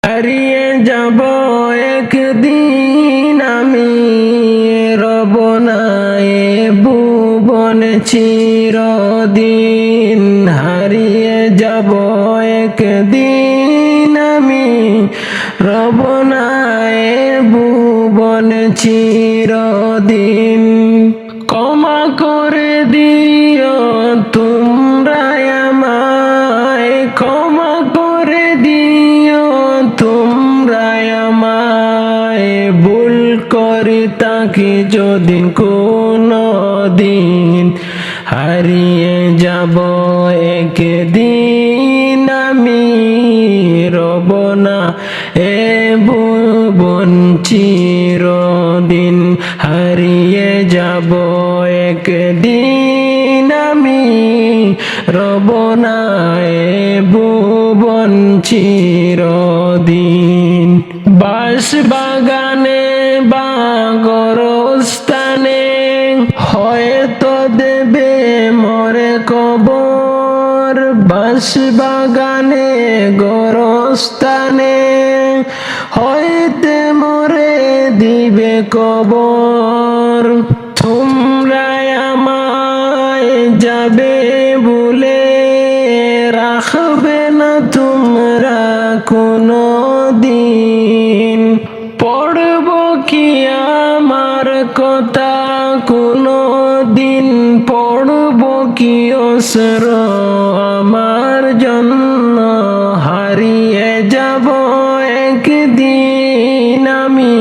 হারিয়ে যাব একদিন আমি, রব না এ ভুবন চিরদিন। হারিয়ে যাব একদিন আমি, রব না এ ভুবন চিরদিন। ক্ষমা করে দিও তোমরা আমায়, ক্ষমা করে দিও তোমরা আমায়। ভুল করে তাকে যদি কোনো দিন, হারিয়ে যাব একদিন আমি, রব না এ ভুবন চিরদিন। হারিয়ে যাব একদিন আমি, রব না এ ভুবন চিরদিন। বাঁশ বাগানে বা গোরস্থানে হয়তো দেবে মোরে কবর। বাঁশ বাগানে গোরস্থানে হইতে মোরে দিবে কবর। তোমরা আমায় যাবে বলে রাখবে না তোমরা কোনো দিন। পড়ব কি আমার কথা কোনো দিন, পড়ব কি অশ্র আমার জন্য। হারিয়ে যাব একদিন আমি,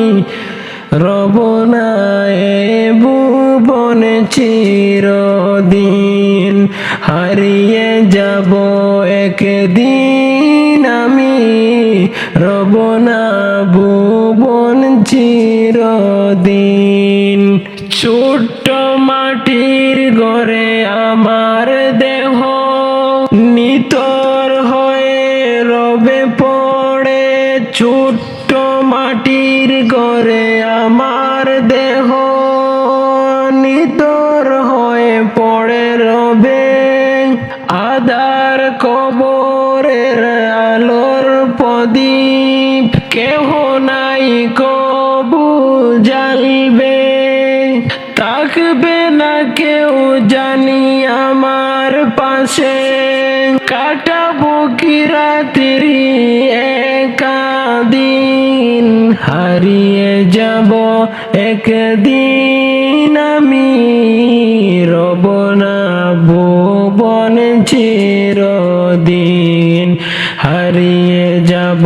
রব না এ ভুবন চিরদিন। হারিয়ে যাব একদিন আমি, রব না ভুবন চিরদিন। ছোট্ট মাটির ঘরে আমার দেহ নিতর হয়ে রবে পড়ে। ছোট্ট মাটির ঘরে আমার দেহ নিতর হয়ে পড়ে রবে। আধার কবরের আলোর প্রদীপ কেহ নাই কবু জ্বালবে। থাকবে না কেউ জানি আমার পাশে, কাটাবো কি রাত্রি একা দিন। হারিয়ে যাব একদিন আমি, রব না ভুবন চিরদিন। হারিয়ে যাব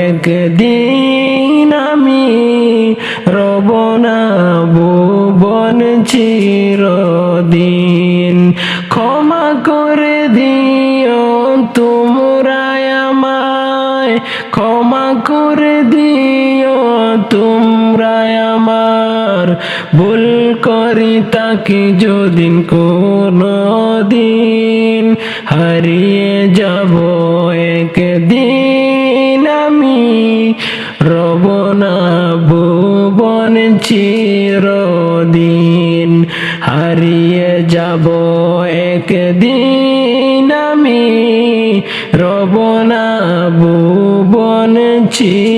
একদিন আমি, রব না ভুবন চিরদিন। ক্ষমা করে দিও তোমরা আমায়, ক্ষমা করে দিও তোমরা আমার। ভুল করি তাকে যদি কোনো দিন, হারিয়ে যাব একদিন আমি, রব না ভুবন চিরদিন। হারিয়ে যাব একদিন আমি, রব না ভুবন চিরদিন।